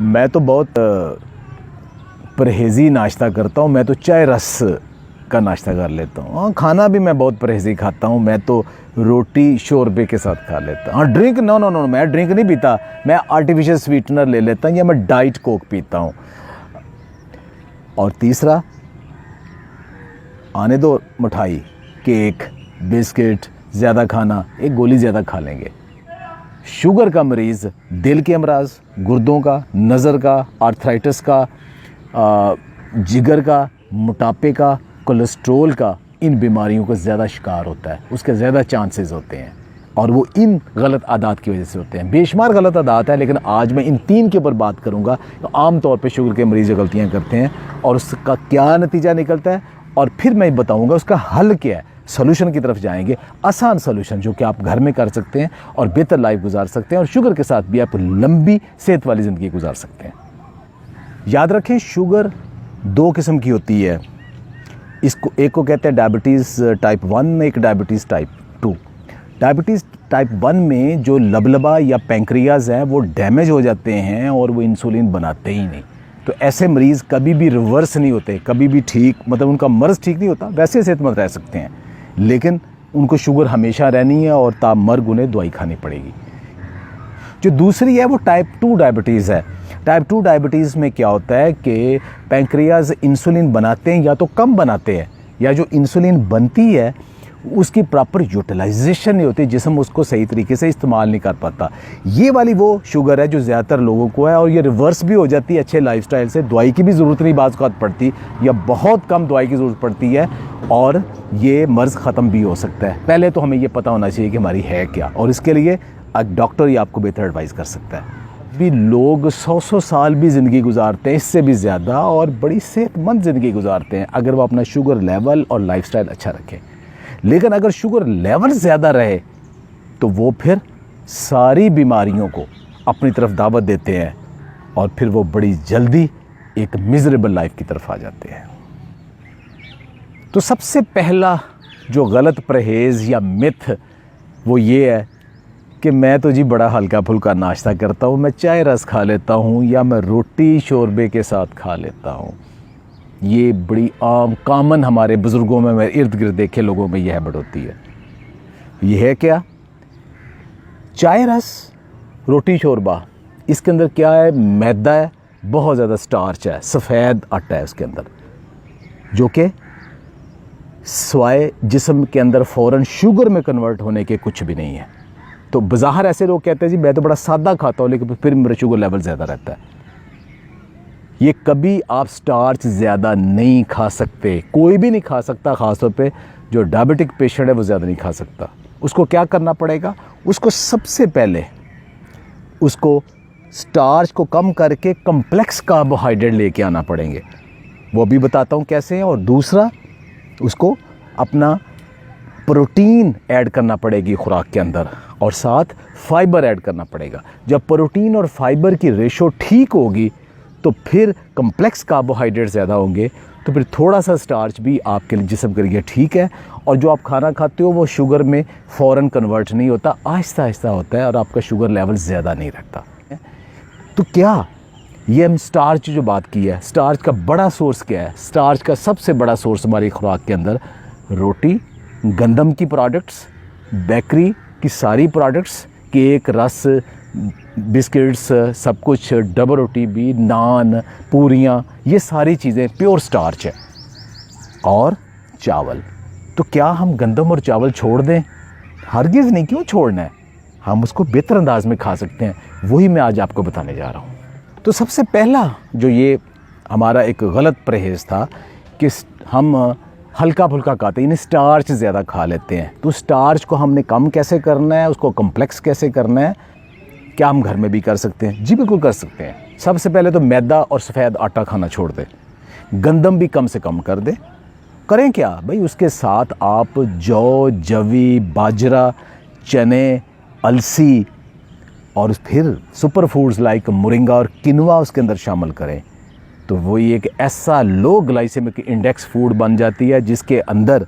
मैं तो बहुत परहेज़ी नाश्ता करता हूँ। मैं तो चाय रस का नाश्ता कर लेता हूँ। हाँ, खाना भी मैं बहुत परहेज़ी खाता हूँ। मैं तो रोटी शोरबे के साथ खा लेता हूँ। हाँ, ड्रिंक नो, मैं ड्रिंक नहीं पीता। मैं आर्टिफिशियल स्वीटनर ले लेता हूँ या मैं डाइट कोक पीता हूँ। और तीसरा, आने दो मिठाई, केक, बिस्किट ज़्यादा खाना, एक गोली ज़्यादा खा लेंगे। शुगर का मरीज़ दिल के अमराज, गुर्दों का, नज़र का, आर्थराइटिस का, जिगर का, मोटापे का, कोलेस्ट्रोल का, इन बीमारियों का ज़्यादा शिकार होता है। उसके ज़्यादा चांसेस होते हैं और वो इन गलत आदात की वजह से होते हैं। बेशुमार गलत आदात है, लेकिन आज मैं इन 3 के ऊपर बात करूंगा। तो आम तौर पे शुगर के मरीज़ गलतियां करते हैं और उसका क्या नतीजा निकलता है, और फिर मैं बताऊंगा उसका हल क्या है। सोल्यूशन की तरफ जाएंगे, आसान सोल्यूशन जो कि आप घर में कर सकते हैं और बेहतर लाइफ गुजार सकते हैं, और शुगर के साथ भी आप लंबी सेहत वाली ज़िंदगी गुजार सकते हैं। याद रखें, शुगर 2 किस्म की होती है। इसको एक को कहते हैं डायबिटीज़ टाइप 1, एक डायबिटीज़ टाइप 2। डायबिटीज़ टाइप 1 में जो लबलबा या पैंक्रियाज हैं वो डैमेज हो जाते हैं और वो इंसुलिन बनाते ही नहीं। तो ऐसे मरीज़ कभी भी रिवर्स नहीं होते, कभी भी ठीक, मतलब उनका मर्ज़ ठीक नहीं होता, वैसे सेहतमंद रह सकते हैं, लेकिन उनको शुगर हमेशा रहनी है और तामर्ग उन्हें दवाई खानी पड़ेगी। जो दूसरी है वो टाइप 2 डायबिटीज़ है। टाइप 2 डायबिटीज़ में क्या होता है कि पैंक्रियाज इंसुलिन बनाते हैं या तो कम बनाते हैं, या जो इंसुलिन बनती है उसकी प्रॉपर यूटिलाइजेशन नहीं होती, जिस्म उसको सही तरीके से इस्तेमाल नहीं कर पाता। ये वाली वो शुगर है जो ज़्यादातर लोगों को है, और ये रिवर्स भी हो जाती है अच्छे लाइफस्टाइल से। दवाई की भी ज़रूरत नहीं बाज़ औक़ात पड़ती, या बहुत कम दवाई की ज़रूरत पड़ती है, और ये मर्ज़ ख़त्म भी हो सकता है। पहले तो हमें ये पता होना चाहिए कि हमारी है क्या, और इसके लिए एक डॉक्टर ही आपको बेहतर एडवाइस कर सकता है। भी लोग 100 साल भी ज़िंदगी गुजारते हैं, इससे भी ज़्यादा, और बड़ी सेहतमंद ज़िंदगी गुजारते हैं अगर वो अपना शुगर लेवल और लाइफस्टाइल अच्छा रखें। लेकिन अगर शुगर लेवल ज़्यादा रहे तो वो फिर सारी बीमारियों को अपनी तरफ दावत देते हैं, और फिर वो बड़ी जल्दी एक मिज़रेबल लाइफ की तरफ आ जाते हैं। तो सबसे पहला जो गलत परहेज़ या मिथ वो ये है कि मैं तो जी बड़ा हल्का फुल्का नाश्ता करता हूँ, मैं चाय रस खा लेता हूँ, या मैं रोटी शोरबे के साथ खा लेता हूँ। ये बड़ी आम कॉमन हमारे बुज़ुर्गों में, मेरे इर्द गिर्द देखे लोगों में यह हैबिट होती है। ये है क्या? चाय रस, रोटी शोरबा, इसके अंदर क्या है? मैदा है, बहुत ज़्यादा स्टार्च है, सफ़ेद आटा है उसके अंदर, जो कि स्वाय जिस्म के अंदर फ़ौरन शुगर में कन्वर्ट होने के कुछ भी नहीं है। तो बज़ाहिर ऐसे लोग कहते हैं जी मैं तो बड़ा सादा खाता हूँ, लेकिन फिर मेरा शुगर लेवल ज़्यादा रहता है। ये कभी आप स्टार्च ज़्यादा नहीं खा सकते, कोई भी नहीं खा सकता, ख़ासतौर पे जो डायबिटिक पेशेंट है वो ज़्यादा नहीं खा सकता। उसको क्या करना पड़ेगा? उसको सबसे पहले उसको स्टार्च को कम करके कम्प्लेक्स कार्बोहाइड्रेट लेके आना पड़ेंगे, वो भी बताता हूँ कैसे है। और दूसरा, उसको अपना प्रोटीन ऐड करना पड़ेगी खुराक के अंदर, और साथ फाइबर ऐड करना पड़ेगा। जब प्रोटीन और फाइबर की रेशो ठीक होगी तो फिर कम्प्लेक्स कार्बोहाइड्रेट ज़्यादा होंगे, तो फिर थोड़ा सा स्टार्च भी आपके जिस्म के लिए ठीक है, और जो आप खाना खाते हो वो शुगर में फ़ौरन कन्वर्ट नहीं होता, आहिस्ता आहिस्ता होता है, और आपका शुगर लेवल ज़्यादा नहीं रखता। तो क्या ये हम स्टार्च जो बात की है, स्टार्च का बड़ा सोर्स क्या है? स्टार्च का सबसे बड़ा सोर्स हमारी खुराक के अंदर रोटी, गंदम की प्रोडक्ट्स, बेकरी की सारी प्रोडक्ट्स, केक, रस, बिस्किट्स, सब कुछ, डबल रोटी भी, नान, पूरियाँ, ये सारी चीज़ें प्योर स्टार्च है। और चावल, तो क्या हम गंदम और चावल छोड़ दें? हरगिज़ नहीं, क्यों छोड़ना है? हम उसको बेहतर अंदाज में खा सकते हैं, वही मैं आज आपको बताने जा रहा हूँ। तो सबसे पहला जो ये हमारा एक गलत परहेज़ था कि हम हल्का फुल्का खाते हैं, यानी स्टार्च ज़्यादा खा लेते हैं। तो स्टार्च को हमने कम कैसे करना है, उसको कम्प्लेक्स कैसे करना है? क्या हम घर में भी कर सकते हैं? जी बिल्कुल कर सकते हैं। सबसे पहले तो मैदा और सफ़ेद आटा खाना छोड़ दें, गंदम भी कम से कम कर दें। करें क्या भाई? उसके साथ आप जौ, जवी, बाजरा, चने, अलसी, और फिर सुपर फूड्स लाइक मोरिंगा और किनवा उसके अंदर शामिल करें। तो वो एक ऐसा लो ग्लाइसेमिक इंडेक्स फूड बन जाती है जिसके अंदर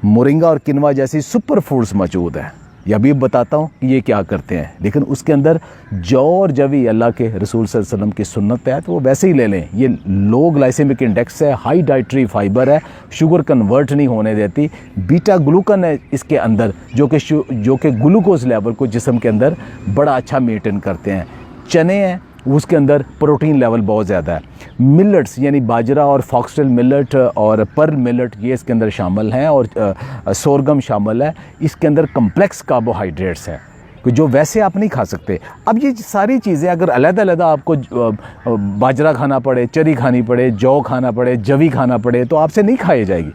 मोरिंगा और किनवा जैसी सुपर फूड्स मौजूद है। ये अभी बताता हूँ कि ये क्या करते हैं। लेकिन उसके अंदर जौ और जवी अल्लाह के रसूल सल्लल्लाहु अलैहि वसल्लम की सुन्नत है, तो वो वैसे ही ले लें। ये लो ग्लाइसेमिक इंडेक्स है, हाई डाइटरी फाइबर है, शुगर कन्वर्ट नहीं होने देती। बीटा ग्लूकन है इसके अंदर जो कि ग्लूकोज लेवल को जिस्म के अंदर बड़ा अच्छा मेंटेन करते हैं। चने हैं, उसके अंदर प्रोटीन लेवल बहुत ज़्यादा है। मिलेट्स यानी बाजरा और फॉक्सटेल मिलेट और पर्ल मिलेट ये इसके अंदर शामिल हैं, और सोरगम शामिल है। इसके अंदर कम्प्लेक्स कार्बोहाइड्रेट्स हैं जो वैसे आप नहीं खा सकते। अब ये सारी चीज़ें अगर अलग-अलग आपको बाजरा खाना पड़े, चरी खानी पड़े, जौ खाना पड़े, जवी खाना पड़े, तो आपसे नहीं खाई जाएगी।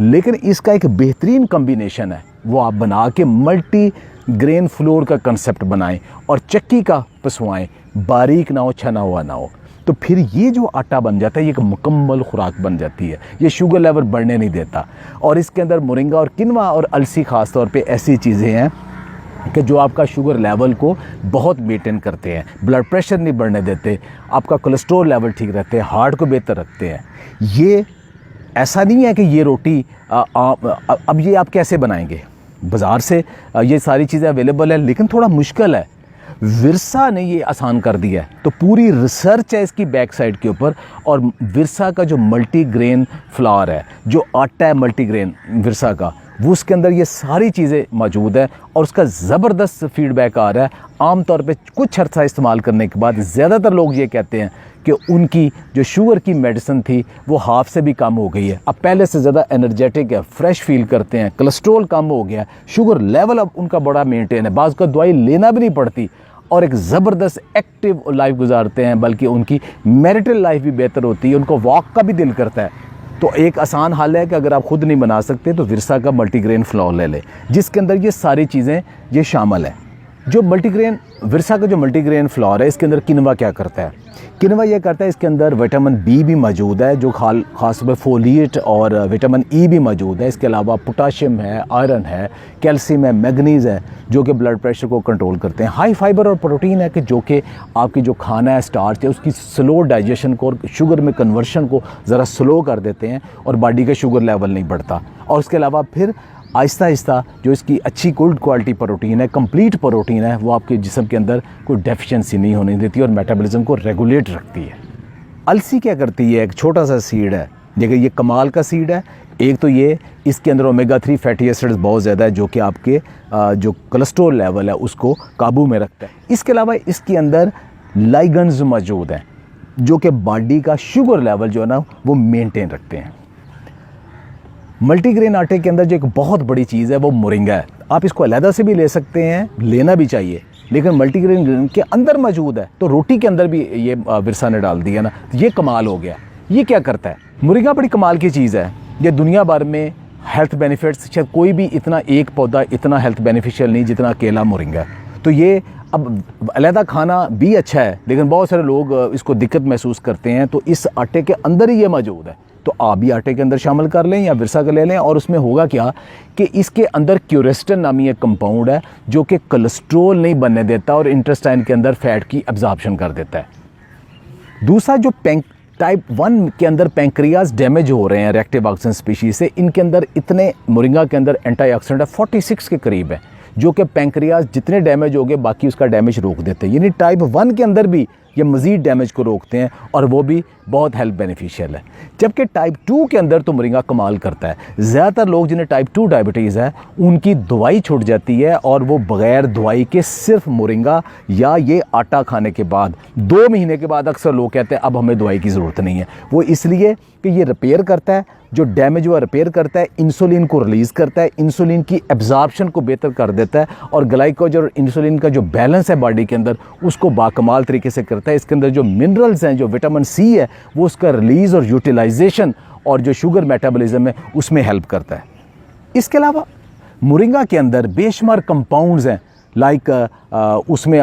लेकिन इसका एक बेहतरीन कम्बिनेशन है, वो आप बना के मल्टी ग्रेन फ्लोर का कंसेप्ट बनाएं और चक्की का पिसवाएं, बारीक ना हो, छना हुआ ना हो, तो फिर ये जो आटा बन जाता है ये एक मुकम्मल खुराक बन जाती है। ये शुगर लेवल बढ़ने नहीं देता। और इसके अंदर मोरिंगा और किनवा और अलसी ख़ास तौर पे ऐसी चीज़ें हैं कि जो आपका शुगर लेवल को बहुत मेंटेन करते हैं, ब्लड प्रेशर नहीं बढ़ने देते, आपका कोलेस्ट्रॉल लेवल ठीक रखते हैं, हार्ट को बेहतर रखते हैं। ये ऐसा नहीं है कि ये रोटी अब ये आप कैसे बनाएंगे? बाज़ार से ये सारी चीज़ें अवेलेबल है, लेकिन थोड़ा मुश्किल है। विरसा ने ये आसान कर दिया है, तो पूरी रिसर्च है इसकी बैक साइड के ऊपर। और विरसा का जो मल्टीग्रेन फ्लावर है, जो आटा है मल्टीग्रेन विरसा का, वो उसके अंदर ये सारी चीज़ें मौजूद है और उसका ज़बरदस्त फीडबैक आ रहा है। आम तौर पे कुछ अर्सा इस्तेमाल करने के बाद ज़्यादातर लोग ये कहते हैं कि उनकी जो शुगर की मेडिसिन थी वो हाफ से भी कम हो गई है, अब पहले से ज़्यादा एनर्जेटिक है, फ्रेश फील करते हैं, कोलेस्ट्रॉल कम हो गया, शुगर लेवल अब उनका बड़ा मेंटेन है, बाज़ का दवाई लेना भी नहीं पड़ती और एक ज़बरदस्त एक्टिव लाइफ गुजारते हैं। बल्कि उनकी मैरिटल लाइफ भी बेहतर होती है, उनको वॉक का भी दिल करता है। तो एक आसान हल है कि अगर आप ख़ुद नहीं बना सकते तो विरसा का मल्टीग्रेन फ्लावर ले लें, जिसके अंदर ये सारी चीज़ें ये शामिल है। जो मल्टीग्रेन विरसा का जो मल्टीग्रेन फ्लावर है, इसके अंदर किनवा क्या करता है? किनवा ये करता है, इसके अंदर विटामिन बी भी मौजूद है, जो खास तौर पर फोलिएट और विटामिन ई भी मौजूद है। इसके अलावा पोटाशियम है, आयरन है, कैल्शियम है, मैग्नीज है, जो कि ब्लड प्रेशर को कंट्रोल करते हैं। हाई फाइबर और प्रोटीन है कि जो कि आपकी जो खाना है स्टार्च है उसकी स्लो डाइजेशन को और शुगर में कन्वर्शन को ज़रा स्लो कर देते हैं और बॉडी का शुगर लेवल नहीं बढ़ता। और उसके अलावा फिर आहिस्ता आहिस्ता जो इसकी अच्छी गुड क्वालिटी प्रोटीन है, कंप्लीट प्रोटीन है, वो आपके जिस्म के अंदर कोई डेफिशिएंसी नहीं होने देती और मेटाबॉलिज्म को रेगुलेट रखती है। अलसी क्या करती है? एक छोटा सा सीड है, देखिए ये कमाल का सीड है। एक तो ये इसके अंदर ओमेगा 3 फैटी एसिड्स बहुत ज़्यादा है, जो कि आपके जो कोलेस्ट्रॉल लेवल है उसको काबू में रखता है। इसके अलावा इसके अंदर लाइगन्स मौजूद हैं जो कि बॉडी का शुगर लेवल जो है ना वो मेंटेन रखते हैं। मल्टीग्रेन आटे के अंदर जो एक बहुत बड़ी चीज़ है वो मोरिंगा है। आप इसको अलहदा से भी ले सकते हैं, लेना भी चाहिए, लेकिन मल्टीग्रेन के अंदर मौजूद है, तो रोटी के अंदर भी ये विरसा ने डाल दिया ना, ये कमाल हो गया। ये क्या करता है? मोरिंगा बड़ी कमाल की चीज़ है। ये दुनिया भर में हेल्थ बेनिफिट्स, शायद कोई भी इतना एक पौधा इतना हेल्थ बेनिफिशियल नहीं जितना अकेला मोरिंगा है। तो ये अब अलहदा खाना भी अच्छा है, लेकिन बहुत सारे लोग इसको दिक्कत महसूस करते हैं, तो इस आटे के अंदर ही ये मौजूद है। तो आप भी आटे के अंदर शामिल कर लें या विरसा का ले लें। और उसमें होगा क्या कि इसके अंदर क्यूरेस्टिन नामी एक कंपाउंड है जो कि कोलेस्ट्रॉल नहीं बनने देता और इंटेस्टाइन के अंदर फैट की एब्जॉर्प्शन कर देता है। दूसरा, जो टाइप 1 के अंदर पैंक्रियाज डैमेज हो रहे हैं रिएक्टिव ऑक्सीजन स्पीशीज से, इनके अंदर इतने मोरिंगा के अंदर एंटीऑक्सीडेंट 46 के करीब है, जो कि पैंक्रियाज जितने डैमेज हो गए बाकी उसका डैमेज रोक देते हैं। यानी टाइप 1 के अंदर भी ये मज़ीद डैमेज को रोकते हैं और वो भी बहुत हेल्थ बेनिफिशियल है। जबकि टाइप 2 के अंदर तो मोरिंगा कमाल करता है। ज़्यादातर लोग जिन्हें टाइप 2 डायबिटीज़ है उनकी दवाई छूट जाती है और वो बग़ैर दवाई के सिर्फ मोरिंगा या ये आटा खाने के बाद 2 महीने के बाद अक्सर लोग कहते हैं अब हमें दवाई की ज़रूरत नहीं है। वो इसलिए कि ये रिपेयर करता है, जो डैमेज हुआ रिपेयर करता है, इंसुलिन को रिलीज़ करता है, इंसुलिन की एब्जॉर्प्शन को बेहतर कर देता है और ग्लाइकोज और इंसुलिन का जो बैलेंस है बॉडी के अंदर उसको बाकमाल तरीके से करता है। इसके अंदर जो मिनरल्स हैं, जो विटामिन सी है, वो उसका रिलीज़ और यूटिलाइजेशन और जो शुगर मेटाबॉलिज्म है उसमें हेल्प करता है। इसके अलावा मोरिंगा के अंदर बेशुमार कंपाउंड्स हैं, लाइक उसमें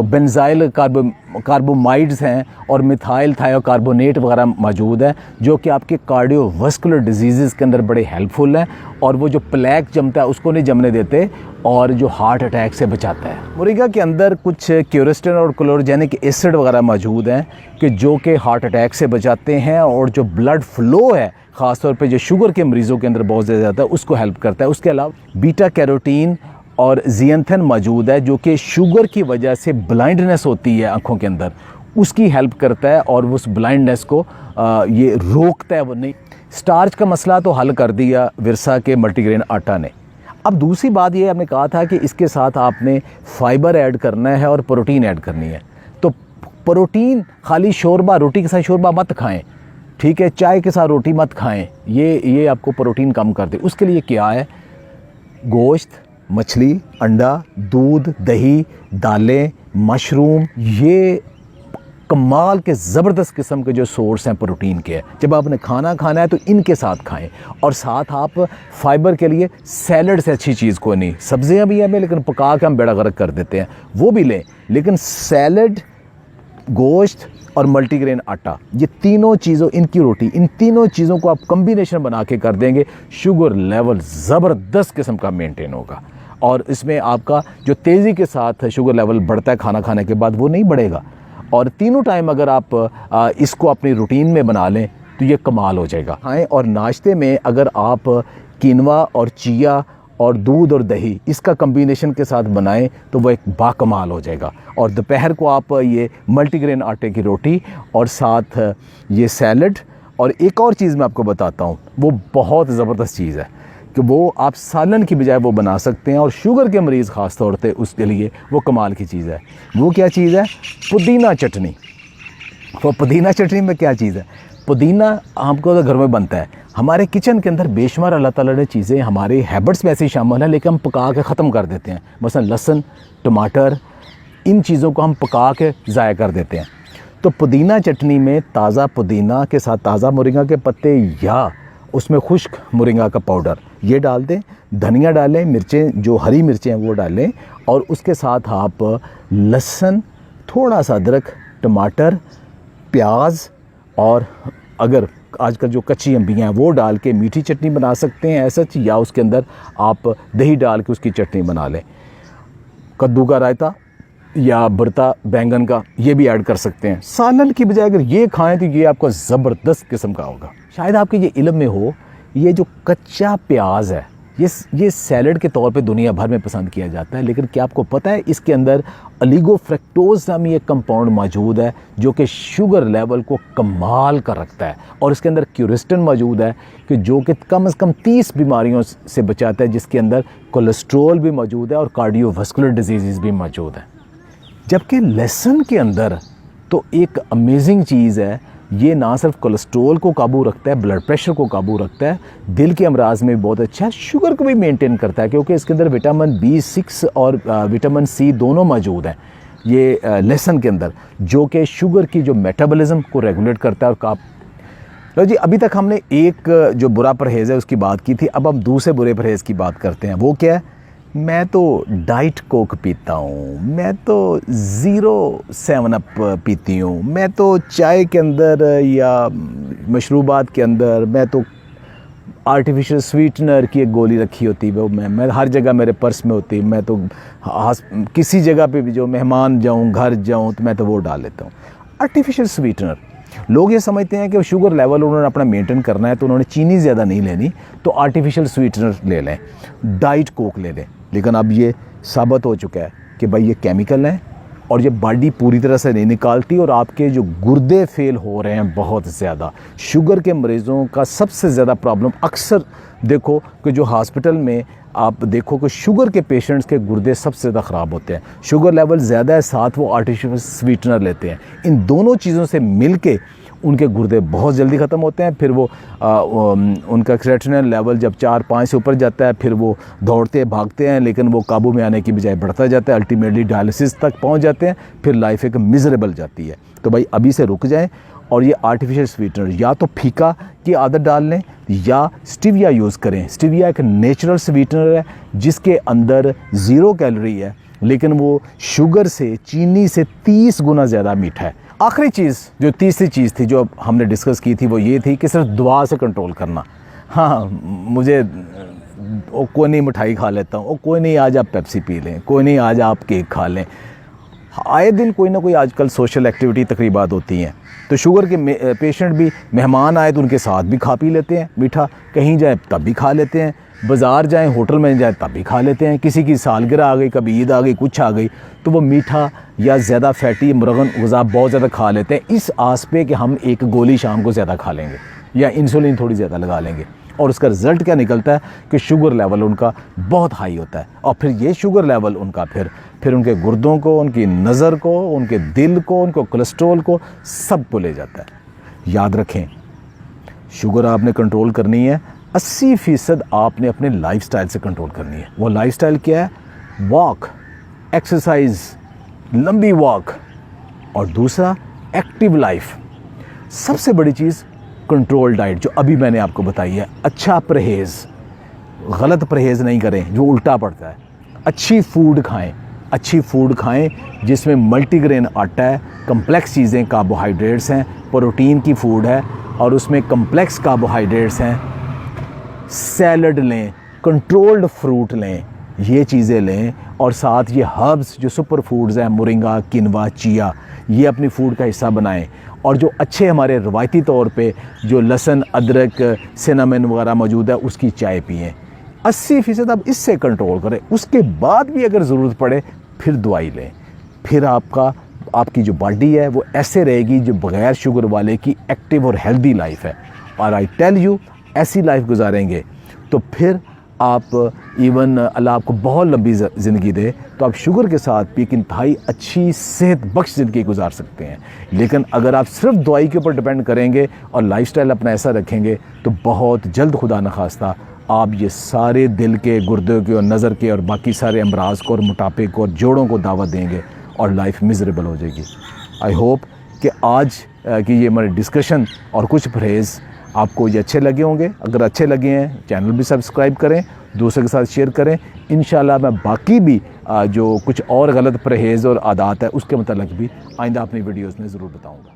बेंजाइल कार्बोमाइड्स हैं और मिथाइल थायोकार्बोनेट वगैरह मौजूद है, जो कि आपके कार्डियोवास्कुलर डिजीज़ के अंदर बड़े हेल्पफुल हैं और वो जो प्लेक जमता है उसको नहीं जमने देते और जो हार्ट अटैक से बचाता है। मोरिंगा के अंदर कुछ क्यूरेस्टिन और क्लोरोजेनिक एसिड वगैरह मौजूद हैं कि जो कि हार्ट अटैक से बचाते हैं और जो ब्लड फ्लो है ख़ास तौर पे जो शुगर के मरीज़ों के अंदर बहुत ज़्यादा है उसको हेल्प करता है। उसके अलावा बीटा कैरोटीन और ज़ियंथन मौजूद है जो कि शुगर की वजह से ब्लाइंडनेस होती है आँखों के अंदर, उसकी हेल्प करता है और उस ब्लाइंडनेस को ये रोकता है। वो नहीं, स्टार्च का मसला तो हल कर दिया विरसा के मल्टीग्रेन आटा ने। अब दूसरी बात ये हमने कहा था कि इसके साथ आपने फाइबर ऐड करना है और प्रोटीन ऐड करनी है। तो प्रोटीन खाली शोरबा, रोटी के साथ शोरबा मत खाएं, ठीक है, चाय के साथ रोटी मत खाएं, ये आपको प्रोटीन कम कर दे। उसके लिए क्या है, गोश्त, मछली, अंडा, दूध, दही, दालें, मशरूम, ये कमाल के ज़बरदस्त किस्म के जो सोर्स हैं प्रोटीन के। जब आपने खाना खाना है तो इनके साथ खाएं, और साथ आप फाइबर के लिए सैलड से अच्छी चीज़ कोई नहीं। सब्जियां भी हैं लेकिन पका के हम बेड़ा गर्क कर देते हैं, वो भी लें, लेकिन सैलड, गोश्त और मल्टीग्रेन आटा, ये तीनों चीज़ों, इनकी रोटी, इन तीनों चीज़ों को आप कम्बिनेशन बना के कर देंगे, शुगर लेवल ज़बरदस्त किस्म का मेंटेन होगा। और इसमें आपका जो तेज़ी के साथ शुगर लेवल बढ़ता है खाना खाने के बाद, वो नहीं बढ़ेगा। और तीनों टाइम अगर आप इसको अपनी रूटीन में बना लें तो ये कमाल हो जाएगा। खाएँ, और नाश्ते में अगर आप कीनवा और चिया और दूध और दही इसका कम्बिनेशन के साथ बनाएं तो वो एक बाकमाल हो जाएगा। और दोपहर को आप ये मल्टीग्रेन आटे की रोटी और साथ ये सैलड, और एक और चीज़ मैं आपको बताता हूँ, वो बहुत ज़बरदस्त चीज़ है कि वो आप सालन की बजाय वो बना सकते हैं, और शुगर के मरीज़ ख़ास तौर पे उसके लिए वो कमाल की चीज़ है। वो क्या चीज़ है, पुदीना चटनी। वो पुदीना चटनी में क्या चीज़ है, पुदीना हमको तो घर में बनता है, हमारे किचन के अंदर बेशुमार अल्लाह ताला ने चीज़ें हमारे हैबिट्स में ऐसी शामिल हैं, लेकिन हम पका के ख़त्म कर देते हैं। मसलन लहसुन, टमाटर, इन चीज़ों को हम पका के ज़ाया कर देते हैं। तो पुदीना चटनी में ताज़ा पुदीना के साथ ताज़ा मोरिंगा के पत्ते या उसमें खुश्क मोरिंगा का पाउडर ये डाल दें, धनिया डालें, मिर्चें जो हरी मिर्चें हैं वो डालें, और उसके साथ आप लहसुन, थोड़ा सा अदरक, टमाटर, प्याज, और अगर आजकल जो कच्ची अम्बियाँ हैं वो डाल के मीठी चटनी बना सकते हैं ऐसा, या उसके अंदर आप दही डाल के उसकी चटनी बना लें। कद्दू का रायता या भरता बैंगन का ये भी ऐड कर सकते हैं। सालन की बजाय अगर ये खाएं तो ये आपको ज़बरदस्त किस्म का होगा। शायद आपके ये इल्म में हो, ये जो कच्चा प्याज है ये सैलड के तौर पे दुनिया भर में पसंद किया जाता है, लेकिन क्या आपको पता है इसके अंदर ओलिगोफ्रक्टोज नामी एक कंपाउंड मौजूद है जो कि शुगर लेवल को कमाल कर रखता है, और इसके अंदर क्यूरिस्टिन मौजूद है कि जो कि कम से कम 30 बीमारियों से बचाता है, जिसके अंदर कोलेस्ट्रोल भी मौजूद है और कार्डियोवास्कुलर डिजीज़ भी मौजूद है। जबकि लहसुन के अंदर तो एक अमेजिंग चीज़ है, ये ना सिर्फ कोलेस्ट्रोल को काबू रखता है, ब्लड प्रेशर को काबू रखता है, दिल के अमराज में भी बहुत अच्छा है, शुगर को भी मेंटेन करता है, क्योंकि इसके अंदर विटामिन B6 और विटामिन C दोनों मौजूद हैं ये लहसुन के अंदर, जो कि शुगर की जो मेटाबॉलिज्म को रेगुलेट करता है। और लो जी, अभी तक हमने एक जो बुरा परहेज़ है उसकी बात की थी, अब हम दूसरे बुरे परहेज़ की बात करते हैं। वो क्या है, मैं तो डाइट कोक पीता हूँ, मैं तो 7 अप पीती हूँ, मैं तो चाय के अंदर या मशरूबात के अंदर मैं तो आर्टिफिशियल स्वीटनर की एक गोली रखी होती है, वो मैं हर जगह मेरे पर्स में होती है, मैं तो किसी जगह पे भी जो मेहमान जाऊँ, घर जाऊँ, तो मैं तो वो डाल लेता हूँ आर्टिफिशियल स्वीटनर। लोग ये समझते हैं कि शुगर लेवल उन्होंने अपना मेंटेन करना है तो उन्होंने चीनी ज़्यादा नहीं लेनी, तो आर्टिफिशियल स्वीटनर ले लें, डाइट कोक ले लें। लेकिन अब ये साबित हो चुका है कि भाई ये केमिकल हैं और ये बॉडी पूरी तरह से नहीं निकालती, और आपके जो गुर्दे फेल हो रहे हैं बहुत ज़्यादा। शुगर के मरीज़ों का सबसे ज़्यादा प्रॉब्लम अक्सर देखो कि जो हॉस्पिटल में आप देखो कि शुगर के पेशेंट्स के गुर्दे सबसे ज़्यादा ख़राब होते हैं। शुगर लेवल ज़्यादा है, साथ वो आर्टिफिशियल स्वीटनर लेते हैं, इन दोनों चीज़ों से मिल के उनके गुर्दे बहुत जल्दी ख़त्म होते हैं। फिर वो उनका क्रिएटिनिन लेवल जब 4-5 से ऊपर जाता है, फिर वो दौड़ते भागते हैं, लेकिन वो काबू में आने की बजाय बढ़ता जाता है, अल्टीमेटली डायलिसिस तक पहुंच जाते हैं, फिर लाइफ एक मिजरेबल जाती है। तो भाई अभी से रुक जाएं, और ये आर्टिफिशियल स्वीटनर या तो फीका की आदत डाल लें या स्टीविया यूज़ करें। स्टीविया एक नेचुरल स्वीटनर है जिसके अंदर 0 कैलोरी है, लेकिन वो शुगर से, चीनी से 30 गुना ज़्यादा मीठा है। आखिरी चीज़, जो तीसरी चीज़ थी जो हमने डिस्कस की थी, वो ये थी कि सिर्फ दुआ से कंट्रोल करना। हाँ, मुझे कोई नहीं मिठाई खा लेता हूँ, कोई नहीं आज आप पेप्सी पी लें, कोई नहीं आज आप केक खा लें। आए दिन कोई ना कोई आजकल सोशल एक्टिविटी तकरीबात होती हैं, तो शुगर के पेशेंट भी मेहमान आए तो उनके साथ भी खा पी लेते हैं मीठा, कहीं जाए तब भी खा लेते हैं, बाज़ार जाएं, होटल में जाएं तब भी खा लेते हैं। किसी की सालगिरह आ गई, कभी ईद आ गई, कुछ आ गई, तो वो मीठा या ज़्यादा फैटी मुरगन ग़िज़ा बहुत ज़्यादा खा लेते हैं इस आस पे कि हम एक गोली शाम को ज़्यादा खा लेंगे या इंसुलिन थोड़ी ज़्यादा लगा लेंगे। और उसका रिज़ल्ट क्या निकलता है कि शुगर लेवल उनका बहुत हाई होता है। और फिर ये शुगर लेवल उनका फिर उनके गुर्दों को, उनकी नज़र को, उनके दिल को, उनको कोलेस्ट्रॉल को, सब को ले जाता है। याद रखें, शुगर आपने कंट्रोल करनी है, 80% आपने अपने लाइफस्टाइल से कंट्रोल करनी है। वो लाइफस्टाइल क्या है? वॉक, एक्सरसाइज, लंबी वॉक, और दूसरा एक्टिव लाइफ। सबसे बड़ी चीज़ कंट्रोल डाइट, जो अभी मैंने आपको बताई है। अच्छा परहेज़, गलत परहेज़ नहीं करें जो उल्टा पड़ता है। अच्छी फूड खाएं, अच्छी फूड खाएं जिसमें मल्टीग्रेन आटा है, कम्प्लेक्स चीज़ें, कार्बोहाइड्रेट्स हैं, प्रोटीन की फूड है और उसमें कम्प्लेक्स कार्बोहाइड्रेट्स हैं। सैलड लें, कंट्रोल्ड फ्रूट लें, ये चीज़ें लें। और साथ ये हर्ब्स जो सुपर फूड्स हैं, मोरिंगा, किनवा, चिया, ये अपनी फूड का हिस्सा बनाएं। और जो अच्छे हमारे रवायती तौर पे जो लहसुन, अदरक, सिनेमन वगैरह मौजूद है, उसकी चाय पिएं। 80% आप इससे कंट्रोल करें। उसके बाद भी अगर ज़रूरत पड़े फिर दवाई लें। फिर आपकी जो बॉडी है वो ऐसे रहेगी जो बग़ैर शुगर वाले की एक्टिव और हेल्दी लाइफ है। और आई टेल यू, ऐसी लाइफ गुजारेंगे तो फिर आप इवन अल्लाह आपको बहुत लंबी ज़िंदगी दे तो आप शुगर के साथ भी एक इंतहाई अच्छी सेहत बख्श ज़िंदगी गुजार सकते हैं। लेकिन अगर आप सिर्फ दवाई के ऊपर डिपेंड करेंगे और लाइफस्टाइल अपना ऐसा रखेंगे तो बहुत जल्द खुदा न खास्ता आप ये सारे दिल के, गुर्दे के और नज़र के और बाकी सारे अमराज को और मोटापे को और जोड़ों को दावत देंगे और लाइफ मिजरेबल हो जाएगी। आई होप कि आज की ये हमारी डिस्कशन और कुछ परहेज़ आपको ये अच्छे लगे होंगे। अगर अच्छे लगे हैं चैनल भी सब्सक्राइब करें, दूसरों के साथ शेयर करें। इंशाल्लाह मैं बाकी भी जो कुछ और गलत परहेज़ और आदात है उसके मतलब भी आइंदा अपनी वीडियोज़ में ज़रूर बताऊँगा।